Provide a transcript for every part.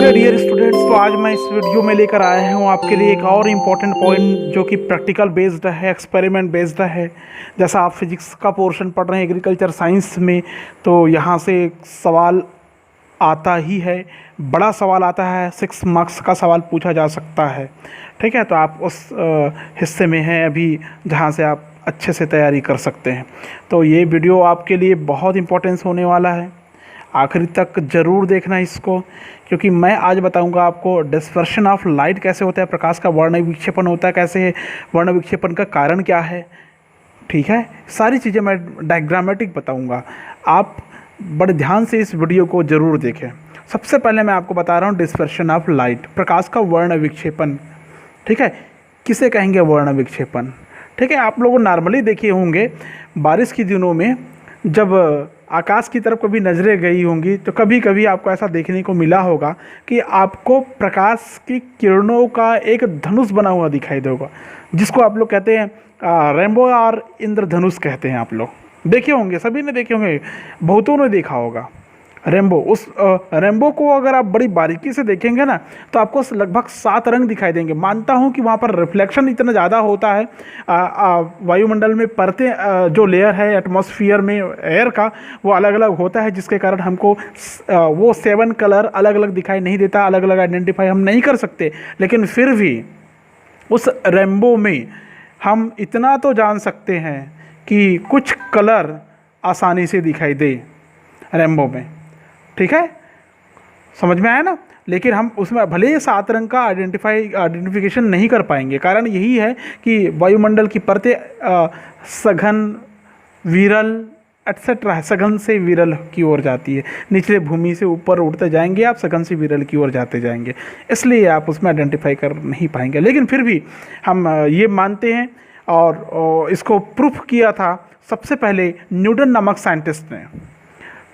Okay dear students, तो आज मैं इस वीडियो में लेकर आया हूँ आपके लिए एक और इम्पॉर्टेंट पॉइंट जो कि प्रैक्टिकल बेस्ड है, एक्सपेरिमेंट बेस्ड है। जैसा आप फिजिक्स का पोर्शन पढ़ रहे हैं एग्रीकल्चर साइंस में, तो यहाँ से एक सवाल आता ही है, बड़ा सवाल आता है, 6 मार्क्स का सवाल पूछा जा सकता है। ठीक है, तो आप उस हिस्से में हैं अभी जहाँ से आप अच्छे से तैयारी कर सकते हैं। तो ये वीडियो आपके लिए बहुत इम्पोर्टेंस होने वाला है, आखिरी तक ज़रूर देखना इसको, क्योंकि मैं आज बताऊंगा आपको डिस्पर्शन ऑफ लाइट कैसे होता है, प्रकाश का वर्ण विक्षेपण होता है कैसे है, वर्ण विक्षेपण का कारण क्या है। ठीक है, सारी चीज़ें मैं डायग्रामेटिक बताऊंगा, आप बड़े ध्यान से इस वीडियो को ज़रूर देखें। सबसे पहले मैं आपको बता रहा हूँ डिस्पर्शन ऑफ लाइट, प्रकाश का वर्ण विक्षेपण। ठीक है, किसे कहेंगे वर्ण विक्षेपण। ठीक है, आप लोग नॉर्मली देखे होंगे बारिश के दिनों में जब आकाश की तरफ कभी नज़रें गई होंगी तो कभी कभी आपको ऐसा देखने को मिला होगा कि आपको प्रकाश की किरणों का एक धनुष बना हुआ दिखाई देगा, जिसको आप लोग कहते हैं रेनबो और इंद्रधनुष कहते हैं। आप लोग देखे होंगे, सभी ने देखे होंगे, बहुतों ने देखा होगा रेनबो। उस रेनबो को अगर आप बड़ी बारीकी से देखेंगे ना तो आपको लगभग 7 रंग दिखाई देंगे। मानता हूँ कि वहाँ पर रिफ्लेक्शन इतना ज़्यादा होता है, वायुमंडल में परतें जो लेयर है एटमॉस्फेयर में एयर का, वो अलग अलग होता है, जिसके कारण हमको वो 7 कलर अलग अलग दिखाई नहीं देता, अलग अलग आइडेंटिफाई हम नहीं कर सकते। लेकिन फिर भी उस रेनबो में हम इतना तो जान सकते हैं कि कुछ कलर आसानी से दिखाई दे रेनबो में। ठीक है, समझ में आया ना। लेकिन हम उसमें भले ही 7 रंग का आइडेंटिफिकेशन नहीं कर पाएंगे। कारण यही है कि वायुमंडल की परतें सघन, विरल एटसेट्रा है, सघन से विरल की ओर जाती है। निचले भूमि से ऊपर उड़ते जाएंगे आप, सघन से विरल की ओर जाते जाएंगे, इसलिए आप उसमें आइडेंटिफाई कर नहीं पाएंगे। लेकिन फिर भी हम ये मानते हैं, और इसको प्रूफ किया था सबसे पहले न्यूटन नामक साइंटिस्ट ने।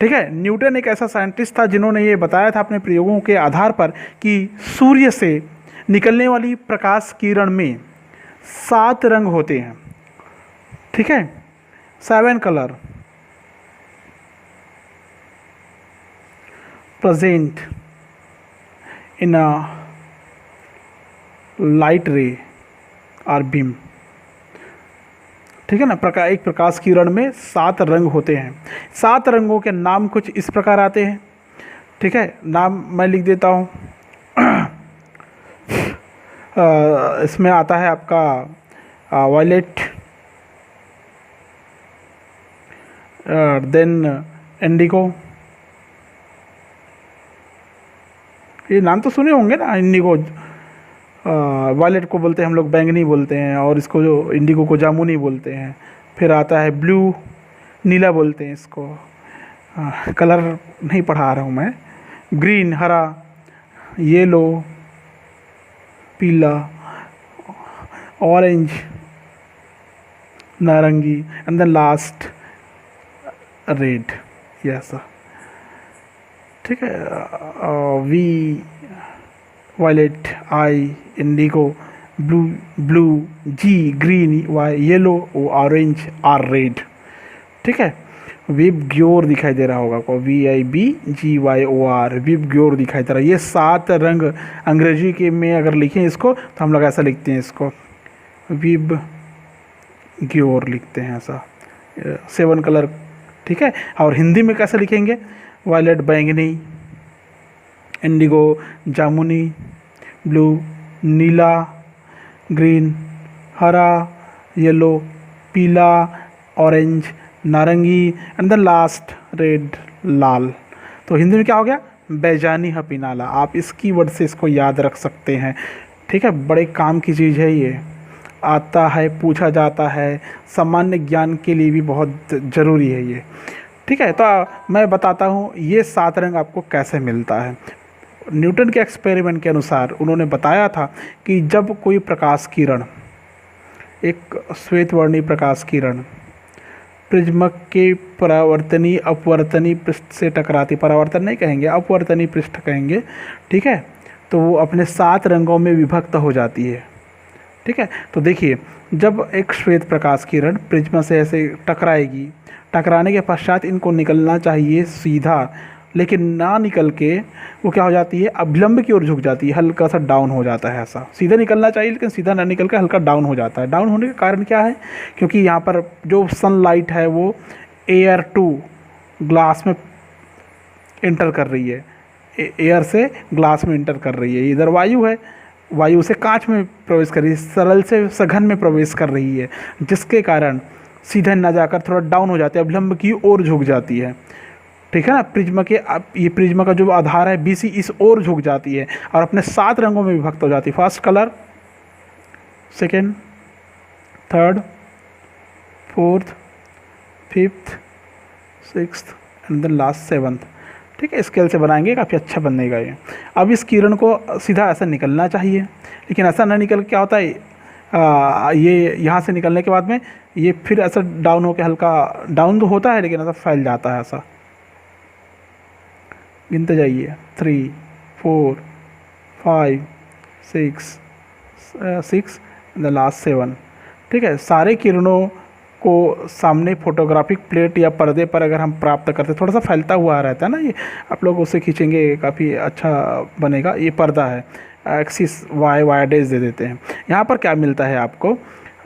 ठीक है, न्यूटन एक ऐसा साइंटिस्ट था जिन्होंने ये बताया था अपने प्रयोगों के आधार पर कि सूर्य से निकलने वाली प्रकाश किरण में 7 रंग होते हैं। ठीक है, 7 colour present in a light रे और बीम। ठीक है ना, एक प्रकाश किरण में 7 रंग होते हैं। 7 रंगों के नाम कुछ इस प्रकार आते हैं। ठीक है, नाम मैं लिख देता हूँ। इसमें आता है आपका वायलेट, देन इंडिगो, ये नाम तो सुने होंगे ना। इंडिगो, वायलेट को बोलते हैं हम लोग बैंगनी बोलते हैं, और इसको जो इंडिगो को जामुनी बोलते हैं। फिर आता है ब्लू, नीला बोलते हैं इसको, कलर नहीं पढ़ा रहा हूँ मैं। ग्रीन, हरा, येलो, पीला, ऑरेंज, नारंगी, and then last red. Yes, ठीक है, V violet, I indigo, blue, G green, Y yellow, orange, R red. ठीक है, विब ग्योर दिखाई दे रहा होगा आपको, VIBGYOR, विब ग्योर दिखाई दे रहा है। ये 7 रंग अंग्रेजी के में अगर लिखें इसको तो हम लोग ऐसा लिखते हैं, इसको विब ग्योर लिखते हैं ऐसा, 7 कलर। ठीक है, और हिंदी में कैसे लिखेंगे, वायलेट बैंगनी, इंडिगो जामुनी, ब्लू नीला, ग्रीन हरा, येलो पीला, ऑरेंज नारंगी, एंड द लास्ट रेड लाल। तो हिंदी में क्या हो गया, बैजानी हपीनाला। आप इस कीवर्ड से इसको याद रख सकते हैं। ठीक है, बड़े काम की चीज़ है, ये आता है, पूछा जाता है, सामान्य ज्ञान के लिए भी बहुत ज़रूरी है ये। ठीक है, तो मैं बताता हूँ ये 7 रंग आपको कैसे मिलता है। न्यूटन के एक्सपेरिमेंट के अनुसार उन्होंने बताया था कि जब कोई प्रकाश किरण, एक श्वेत वर्णी प्रकाश किरण प्रिज्म के परावर्तनी अपवर्तनी पृष्ठ से टकराती, परावर्तन नहीं कहेंगे, अपवर्तनी पृष्ठ कहेंगे। ठीक है, तो वो अपने 7 रंगों में विभक्त हो जाती है। ठीक है, तो देखिए, जब एक श्वेत प्रकाश किरण प्रिज्म से ऐसे टकराएगी, टकराने के पश्चात इनको निकलना चाहिए सीधा लेकिन ना निकल के वो क्या हो जाती है, अभिलंब की ओर झुक जाती है, हल्का सा डाउन हो जाता है। ऐसा सीधा निकलना चाहिए लेकिन सीधा ना निकल के हल्का डाउन हो जाता है। डाउन होने का कारण क्या है, क्योंकि यहाँ पर जो सनलाइट है वो एयर टू ग्लास में इंटर कर रही है, एयर से ग्लास में इंटर कर रही है। इधर वायु है, वायु से कांच में प्रवेश कर रही है, सरल से सघन में प्रवेश कर रही है, जिसके कारण सीधे ना जाकर थोड़ा डाउन हो जाती है, अभिलंब की ओर झुक जाती है। ठीक है ना। प्रिज्म के ये प्रिज्म का जो आधार है बीसी इस ओर झुक जाती है और अपने 7 रंगों में विभक्त हो जाती है। First colour, second, third, fourth, fifth, sixth and then last seventh. ठीक है, स्केल से बनाएंगे, काफ़ी अच्छा बनेगा ये। अब इस किरण को सीधा ऐसा निकलना चाहिए, लेकिन ऐसा ना निकल क्या होता है, ये यहाँ से निकलने के बाद में ये फिर ऐसा डाउन होकर हल्का डाउन तो होता है लेकिन ऐसा फैल जाता है। ऐसा गिनते जाइए, 3, 4, 5, 6 द लास्ट 7। ठीक है, सारे किरणों को सामने फोटोग्राफिक प्लेट या पर्दे पर अगर हम प्राप्त करते, थोड़ा सा फैलता हुआ रहता है ना ये, आप लोग उसे खींचेंगे काफ़ी अच्छा बनेगा। ये पर्दा है, एक्सिस वाई डेज दे देते हैं। यहाँ पर क्या मिलता है आपको,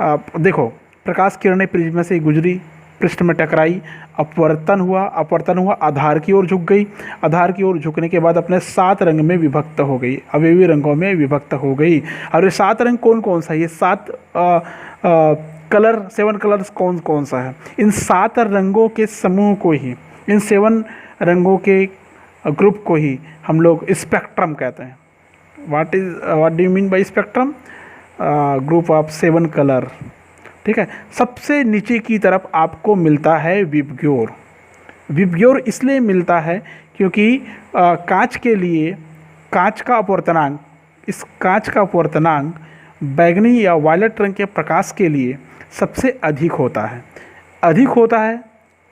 आप देखो, प्रकाश किरणें प्रिज्म से गुजरी, पृष्ठ में टकराई, अपवर्तन हुआ, आधार की ओर झुक गई, आधार की ओर झुकने के बाद अपने 7 रंग में विभक्त हो गई, अवयवी रंगों में विभक्त हो गई। और ये 7 रंग कौन कौन सा है, ये 7 कलर, 7 कलर्स कौन कौन सा है, इन 7 रंगों के समूह को ही, इन 7 रंगों के ग्रुप को ही हम लोग स्पेक्ट्रम कहते हैं। What do you mean by spectrum? Group of 7 colour. ठीक है, सबसे नीचे की तरफ आपको मिलता है विबग्योर। विबग्योर इसलिए मिलता है क्योंकि कांच के लिए कांच का अपवर्तनांक, इस कांच का अपवर्तनांक बैगनी या वायलेट रंग के प्रकाश के लिए सबसे अधिक होता है। अधिक होता है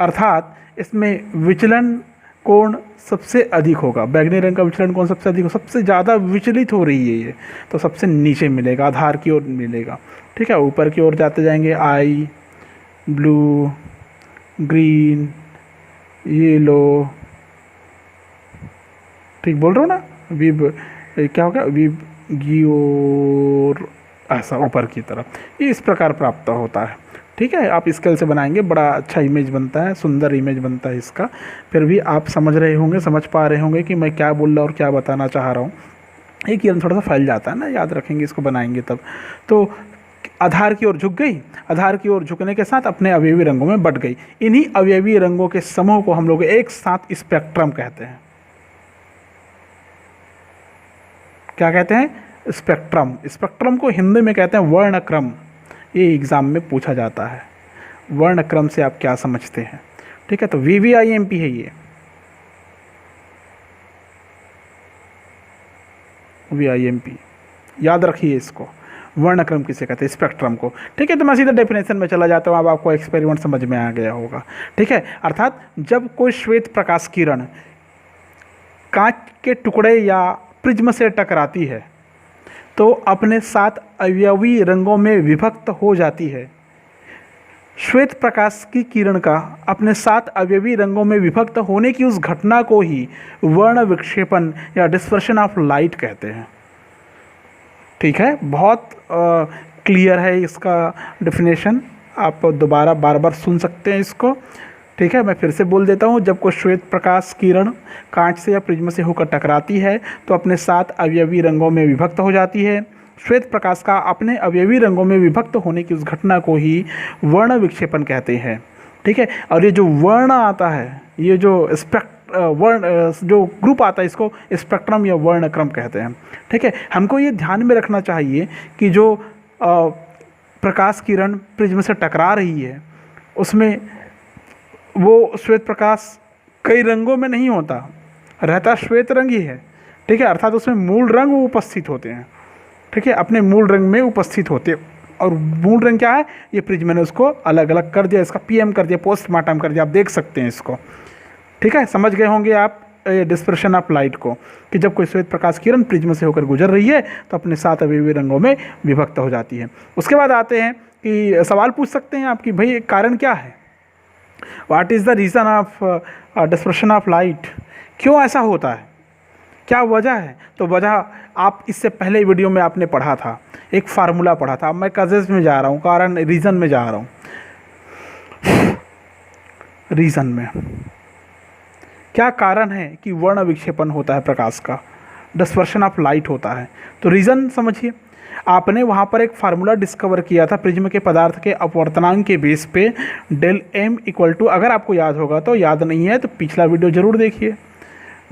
अर्थात इसमें विचलन कोण सबसे अधिक होगा। बैगनी रंग का विचलन कोण सबसे अधिक हो, सबसे ज़्यादा विचलित हो रही है ये, तो सबसे नीचे मिलेगा, आधार की ओर मिलेगा। ठीक है, ऊपर की ओर जाते जाएंगे, आई, ब्लू, ग्रीन, येलो, ठीक बोल रहा हूँ ना, विब क्या होगा, विब गियोर, ऐसा ऊपर की तरफ ये इस प्रकार प्राप्त होता है। ठीक है, आप स्केल से बनाएंगे, बड़ा अच्छा इमेज बनता है, सुंदर इमेज बनता है इसका। फिर भी आप समझ रहे होंगे, समझ पा रहे होंगे कि मैं क्या बोल रहा और क्या बताना चाह रहा हूँ। एक किरण थोड़ा सा फैल जाता है ना, याद रखेंगे इसको बनाएंगे तब। तो आधार की ओर झुक गई, आधार की ओर झुकने के साथ अपने अवयवी रंगों में बट गई। इन्हीं अवयवी रंगों के समूह को हम लोग एक साथ स्पेक्ट्रम कहते हैं। क्या कहते हैं? स्पेक्ट्रम। स्पेक्ट्रम को हिंदी में कहते हैं वर्णक्रम। ये एग्ज़ाम में पूछा जाता है, वर्णक्रम से आप क्या समझते हैं। ठीक है, तो VVIMP है ये, VIMP याद रखिए इसको। वर्णक्रम किसे कहते हैं? स्पेक्ट्रम को। ठीक है, तो मैं सीधा डेफिनेशन में चला जाता हूँ, अब आपको एक्सपेरिमेंट समझ में आ गया होगा। ठीक है, अर्थात जब कोई श्वेत प्रकाश किरण कांच के टुकड़े या प्रिज्म से टकराती है तो अपने 7 अवयवी रंगों में विभक्त हो जाती है। श्वेत प्रकाश की किरण का अपने 7 अवयवी रंगों में विभक्त होने की उस घटना को ही वर्ण विक्षेपण या डिस्पर्शन ऑफ लाइट कहते हैं। ठीक है, बहुत क्लियर है इसका डेफिनेशन, आप दोबारा बार बार सुन सकते हैं इसको। ठीक है, मैं फिर से बोल देता हूँ, जब कोई श्वेत प्रकाश किरण कांच से या प्रिज्म से होकर टकराती है तो अपने 7 अवयवी रंगों में विभक्त हो जाती है। श्वेत प्रकाश का अपने अवयवी रंगों में विभक्त होने की उस घटना को ही वर्ण विक्षेपण कहते हैं। ठीक है, और ये जो वर्ण आता है, ये जो वर्ण जो ग्रुप आता है, इसको स्पेक्ट्रम या वर्णक्रम कहते हैं। ठीक है, हमको ये ध्यान में रखना चाहिए कि जो प्रकाश किरण प्रिज्म से टकरा रही है उसमें वो श्वेत प्रकाश कई रंगों में नहीं होता, रहता श्वेत रंग ही है। ठीक है, अर्थात उसमें मूल रंग वो उपस्थित होते हैं। ठीक है, अपने मूल रंग में उपस्थित होते हैं। और मूल रंग क्या है, ये प्रिज्म ने उसको अलग अलग कर दिया, इसका PM कर दिया, पोस्टमार्टम कर दिया, आप देख सकते हैं इसको। ठीक है, समझ गए होंगे आप डिस्पर्शन ऑफ लाइट को, कि जब कोई श्वेत प्रकाश किरण प्रिज्म से होकर गुजर रही है तो अपने 7 अवयवी रंगों में विभक्त हो जाती है। उसके बाद आते हैं कि सवाल पूछ सकते हैं आप कि भाई कारण क्या है, what is the reason of dispersion of light, क्यों ऐसा होता है, क्या वजह है? तो वजह आप इससे पहले वीडियो में आपने पढ़ा था, एक फार्मूला पढ़ा था। अब मैं कजेस में जा रहा हूँ, कारण रीज़न में जा रहा हूँ। रीज़न में क्या कारण है कि वर्ण विक्षेपण होता है प्रकाश का, डिस्पर्शन ऑफ लाइट होता है? तो रीज़न समझिए, आपने वहाँ पर एक फार्मूला डिस्कवर किया था प्रिज्म के पदार्थ के अपवर्तनांक के बेस पे, डेल एम इक्वल टू, अगर आपको याद होगा तो, याद नहीं है तो पिछला वीडियो ज़रूर देखिए,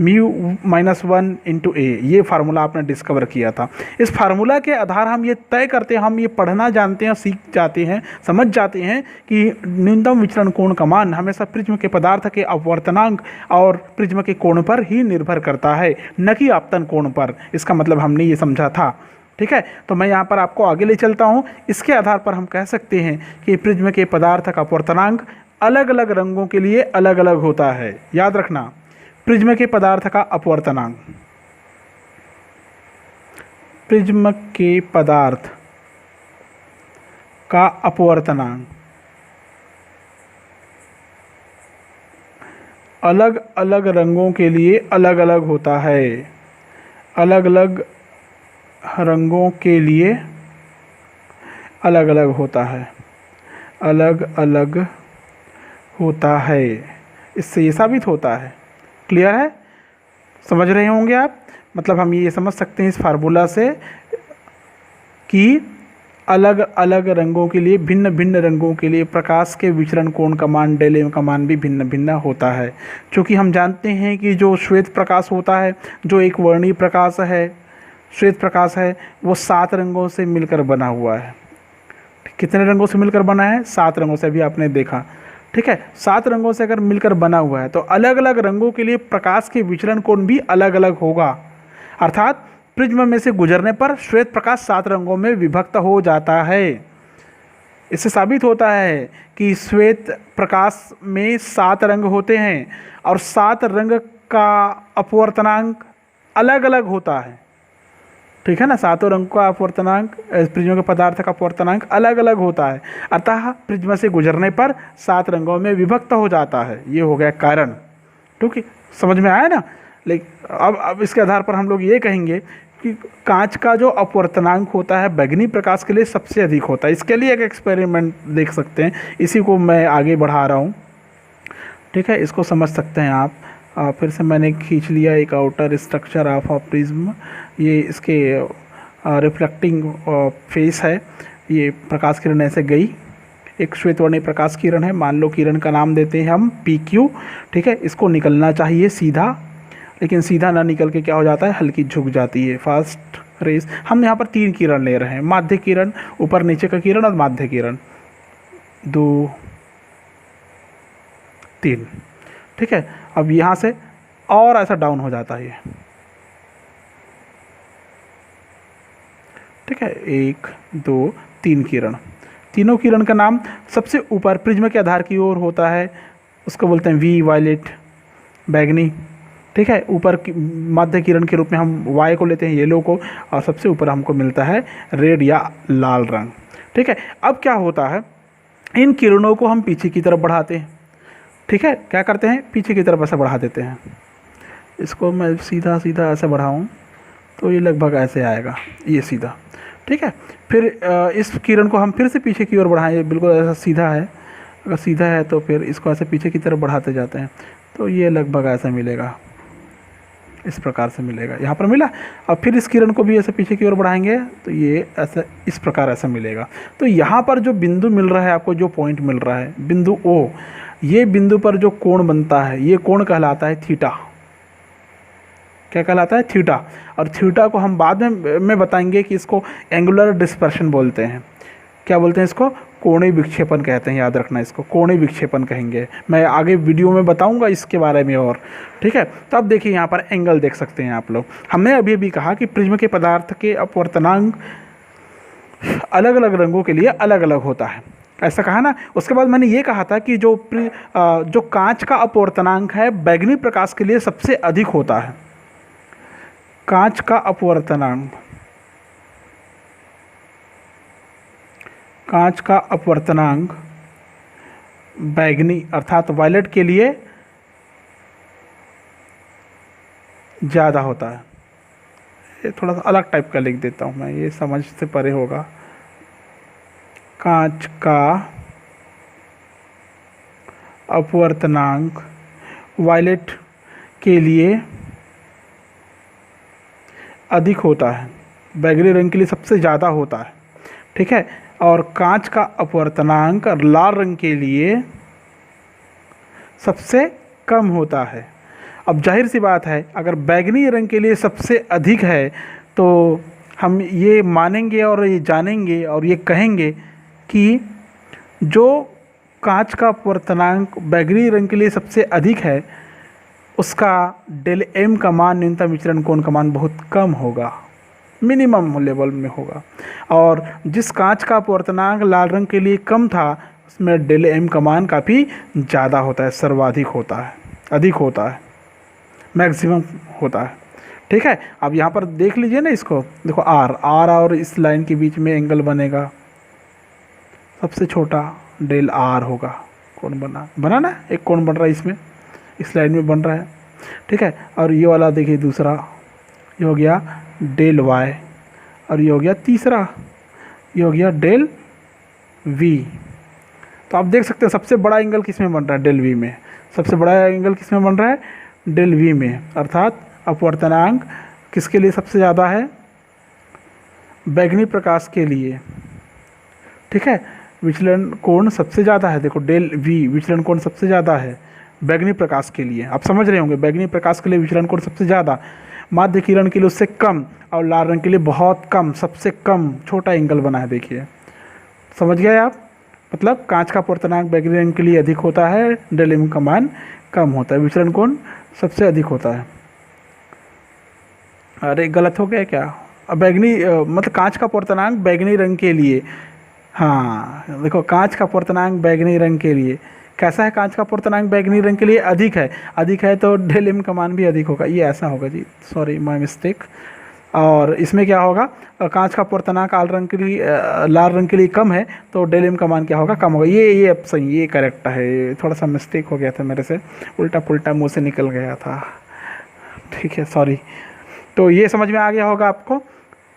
μ-1 इंटू ए, ये फार्मूला आपने डिस्कवर किया था। इस फार्मूला के आधार हम ये तय करते हैं, हम ये पढ़ना जानते हैं, सीख जाते हैं, समझ जाते हैं कि न्यूनतम विचलन कोण का मान हमेशा प्रिज्म के पदार्थ के अपवर्तनांक और प्रिज्म के कोण पर ही निर्भर करता है, न कि आपतन कोण पर। इसका मतलब हमने ये समझा था, ठीक है। तो मैं यहाँ पर आपको आगे ले चलता हूँ। इसके आधार पर हम कह सकते हैं कि प्रिज्म के पदार्थ का अपवर्तनांक अलग अलग रंगों के लिए अलग अलग होता है। याद रखना, प्रिज्म के पदार्थ का अपवर्तनांक, प्रिज्म के पदार्थ का अपवर्तनांक अलग अलग रंगों के लिए अलग अलग होता है, अलग अलग रंगों के लिए अलग अलग होता है, अलग अलग होता है। इससे ये साबित होता है, क्लियर है, समझ रहे होंगे आप। मतलब हम ये समझ सकते हैं इस फार्मूला से कि अलग अलग रंगों के लिए, भिन्न भिन्न रंगों के लिए प्रकाश के विचलन कोण का मान, डेल एम का मान भी भिन्न भिन्न होता है। क्योंकि हम जानते हैं कि जो श्वेत प्रकाश होता है, जो एक वर्णीय प्रकाश है, श्वेत प्रकाश है, वो 7 रंगों से मिलकर बना हुआ है। कितने रंगों से मिलकर बना है? 7 रंगों से, अभी आपने देखा, ठीक है। 7 रंगों से अगर मिलकर बना हुआ है तो अलग अलग रंगों के लिए प्रकाश के विचलन कोण भी अलग अलग होगा। अर्थात प्रिज्म में से गुजरने पर श्वेत प्रकाश 7 रंगों में विभक्त हो जाता है। इससे साबित होता है कि श्वेत प्रकाश में 7 रंग होते हैं और 7 रंग का अपवर्तनांक अलग अलग होता है, ठीक है ना। 7 रंग का अपवर्तनांक, प्रिज्म के पदार्थ का अपवर्तनांक अलग अलग होता है, अतः प्रिज्म से गुजरने पर 7 रंगों में विभक्त हो जाता है। ये हो गया कारण, ठीक है, समझ में आया ना। लेकिन अब इसके आधार पर हम लोग ये कहेंगे कि कांच का जो अपवर्तनांक होता है बैगनी प्रकाश के लिए सबसे अधिक होता है। इसके लिए एक एक्सपेरिमेंट देख सकते हैं, इसी को मैं आगे बढ़ा रहा हूँ, ठीक है, इसको समझ सकते हैं आप। फिर से मैंने खींच लिया एक outer structure of a prism, ये इसके रिफ्लेक्टिंग फेस है। ये प्रकाश किरण ऐसे गई, एक श्वेतवर्णीय प्रकाश किरण है, मान लो किरण का नाम देते हैं हम PQ, ठीक है। इसको निकलना चाहिए सीधा, लेकिन सीधा ना निकल के क्या हो जाता है, हल्की झुक जाती है, फास्ट रेस। हम यहाँ पर 3 किरण ले रहे हैं, माध्य किरण, ऊपर नीचे का किरण और माध्य किरण, 2 3, ठीक है। अब यहाँ से और ऐसा डाउन हो जाता है ये, ठीक है, 1 2 3 किरण। तीनों किरण का नाम सबसे ऊपर प्रिज्म के आधार की ओर होता है, उसको बोलते हैं V, वायलेट, बैगनी, ठीक है। ऊपर मध्य किरण के रूप में हम Y को लेते हैं, येलो को, और सबसे ऊपर हमको मिलता है रेड या लाल रंग, ठीक है। अब क्या होता है, इन किरणों को हम पीछे की तरफ बढ़ाते हैं, ठीक है। क्या करते हैं, पीछे की तरफ ऐसे बढ़ा देते हैं। इसको मैं सीधा सीधा ऐसे बढ़ाऊँ तो ये लगभग ऐसे आएगा, ये सीधा, ठीक है। फिर इस किरण को हम फिर से पीछे की ओर बढ़ाएं, ये बिल्कुल ऐसा सीधा है, अगर सीधा है तो फिर इसको ऐसे पीछे की तरफ बढ़ाते जाते हैं तो ये लगभग ऐसा मिलेगा, इस प्रकार से मिलेगा, यहाँ पर मिला। अब फिर इस किरण को भी ऐसे पीछे की ओर बढ़ाएंगे तो ये ऐसा, इस प्रकार ऐसा मिलेगा। तो यहाँ पर जो बिंदु मिल रहा है आपको, जो पॉइंट मिल रहा है बिंदु O, ये बिंदु पर जो कोण बनता है, ये कोण कहलाता है थीटा। क्या कहलाता है, थीटा। और थीटा को हम बाद में बताएंगे कि इसको एंगुलर डिस्पर्शन बोलते हैं। क्या बोलते हैं इसको, कोणीय विक्षेपण कहते हैं, याद रखना, इसको कोणीय विक्षेपण कहेंगे। मैं आगे वीडियो में बताऊंगा इसके बारे में और, ठीक है। तो अब देखिए यहाँ पर एंगल देख सकते हैं आप लोग। हमने अभी भी कहा कि प्रिज्म के पदार्थ के अपवर्तनांक अलग अलग रंगों के लिए अलग अलग होता है, ऐसा कहा ना। उसके बाद मैंने ये कहा था कि जो कांच का अपवर्तनांक है बैगनी प्रकाश के लिए सबसे अधिक होता है। कांच का अपवर्तनांक, कांच का अपवर्तनांक बैगनी अर्थात वायलेट के लिए ज़्यादा होता है। ये थोड़ा सा अलग टाइप का लिख देता हूँ मैं, ये समझ से परे होगा। कांच का अपवर्तनांक वायलेट के लिए अधिक होता है, बैगनी रंग के लिए सबसे ज़्यादा होता है, ठीक है। और कांच का अपवर्तनांक लाल रंग के लिए सबसे कम होता है। अब जाहिर सी बात है, अगर बैगनी रंग के लिए सबसे अधिक है तो हम ये मानेंगे और ये जानेंगे और ये कहेंगे कि जो कांच का अपवर्तनांक बैगनी रंग के लिए सबसे अधिक है उसका डेल एम का मान, न्यूनतम विचलन कोण का मान बहुत कम होगा, मिनिमम लेवल में होगा। और जिस कांच का अपवर्तनांक लाल रंग के लिए कम था उसमें डेल एम का मान काफ़ी ज़्यादा होता है, सर्वाधिक होता है, अधिक होता है, मैक्सिमम होता है, ठीक है। अब यहाँ पर देख लीजिए ना, इसको देखो, आर और इस लाइन के बीच में एंगल बनेगा, सबसे छोटा डेल आर होगा। कोण बना ना, एक कोण बन रहा है इसमें, इस लाइन में बन रहा है, ठीक है। और ये वाला देखिए दूसरा, ये हो गया डेल वाई, और ये हो गया तीसरा, ये हो गया डेल वी। तो आप देख सकते हैं सबसे बड़ा एंगल किस में बन रहा है, डेल वी में। सबसे बड़ा एंगल किस में बन रहा है, डेल वी में, अर्थात अपवर्तनांक किसके लिए सबसे ज़्यादा है, बैगनी प्रकाश के लिए, ठीक है। विचलन कोण सबसे ज़्यादा है, देखो डेल वी, विचलन कोण सबसे ज़्यादा है बैगनी प्रकाश के लिए। आप समझ रहे होंगे, बैगनी प्रकाश के लिए विचलन कोण सबसे ज़्यादा, माध्य किरण के लिए उससे कम, और लाल रंग के लिए बहुत कम, सबसे कम छोटा एंगल बना है, देखिए, समझ गए आप। मतलब कांच का अपवर्तनांक बैगनी रंग के लिए अधिक होता है, डेल एम का मान कम होता है, विचलन कोण सबसे अधिक होता है। अरे गलत हो गया क्या, अब बैगनी मतलब कांच का अपवर्तनांक बैगनी रंग के लिए, हाँ देखो, कांच का अपवर्तनांक बैगनी रंग के लिए कैसा है, कांच का अपवर्तनांक बैगनी रंग के लिए अधिक है, अधिक है तो डेल एम का मान भी अधिक होगा, ये ऐसा होगा जी, सॉरी माय मिस्टेक। और इसमें क्या होगा, कांच का अपवर्तनांक लाल रंग के लिए कम है तो डेल एम का मान क्या होगा, कम होगा। ये अब सही, ये करेक्ट है, थोड़ा सा मिस्टेक हो गया था मेरे से, उल्टा पुल्टा मुँह से निकल गया था, ठीक है, सॉरी। तो ये समझ में आ गया होगा आपको,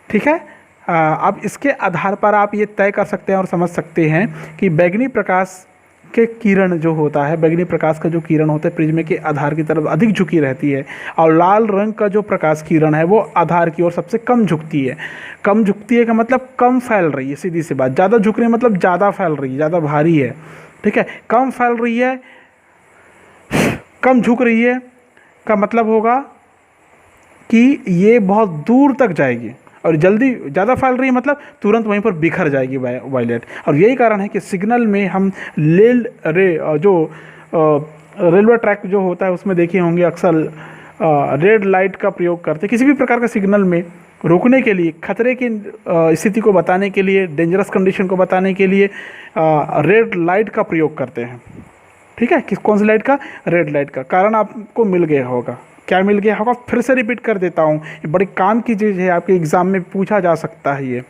ठीक है। अब इसके आधार पर आप ये तय कर सकते हैं और समझ सकते हैं कि बैगनी प्रकाश के किरण जो होता है, बैगनी प्रकाश का जो किरण होता है प्रिज्म के आधार की तरफ अधिक झुकी रहती है, और लाल रंग का जो प्रकाश किरण है वो आधार की ओर सबसे कम झुकती है। कम झुकती है का मतलब कम फैल रही है, सीधी सी बात। ज़्यादा झुक रही है मतलब ज़्यादा फैल रही है, ज़्यादा भारी है, ठीक है। कम फैल रही है, कम झुक रही है का मतलब होगा कि ये बहुत दूर तक जाएगी, और जल्दी ज़्यादा फैल रही है मतलब तुरंत वहीं पर बिखर जाएगी वायलेट। और यही कारण है कि सिग्नल में हम रेलवे ट्रैक जो होता है उसमें देखे होंगे अक्सर रेड लाइट का प्रयोग करते हैं, किसी भी प्रकार का सिग्नल में रोकने के लिए, खतरे की स्थिति को बताने के लिए, डेंजरस कंडीशन को बताने के लिए रेड लाइट का प्रयोग करते हैं, ठीक है। कौन सी लाइट का, रेड लाइट का। कारण आपको मिल गया होगा, क्या मिल गया होगा, फिर से रिपीट कर देता हूँ, ये बड़ी काम की चीज़ है, आपके एग्ज़ाम में पूछा जा सकता है। ये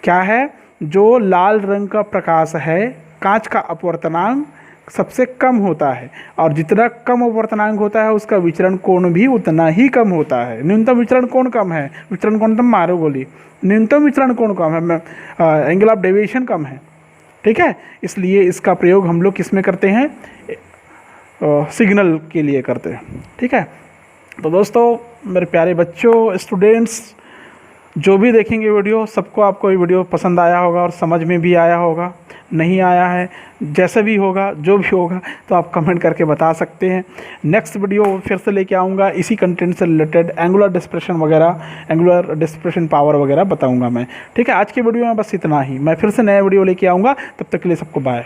क्या है, जो लाल रंग का प्रकाश है, कांच का अपवर्तनांक सबसे कम होता है, और जितना कम अपवर्तनांक होता है उसका विचरण कोण भी उतना ही कम होता है। न्यूनतम विचरण कोण कम है, विचरण कोण तुम मारो गोली, न्यूनतम विचरण कोण कम है, एंगल ऑफ डेविएशन कम है, ठीक है। इसलिए इसका प्रयोग हम लोग किस में करते हैं, सिग्नल के लिए करते हैं, ठीक है। तो दोस्तों, मेरे प्यारे बच्चों, स्टूडेंट्स, जो भी देखेंगे वीडियो, सबको आपको ये वीडियो पसंद आया होगा और समझ में भी आया होगा। नहीं आया है, जैसे भी होगा, जो भी होगा, तो आप कमेंट करके बता सकते हैं। नेक्स्ट वीडियो फिर से लेके आऊँगा, इसी कंटेंट से रिलेटेड एंगुलर डिस्प्रेशन वगैरह, एंगुलर डिस्प्रेशन पावर वगैरह बताऊँगा मैं, ठीक है। आज के वीडियो में बस इतना ही, मैं फिर से नया वीडियो लेके आऊँगा, तब तक के लिए सबको बाय।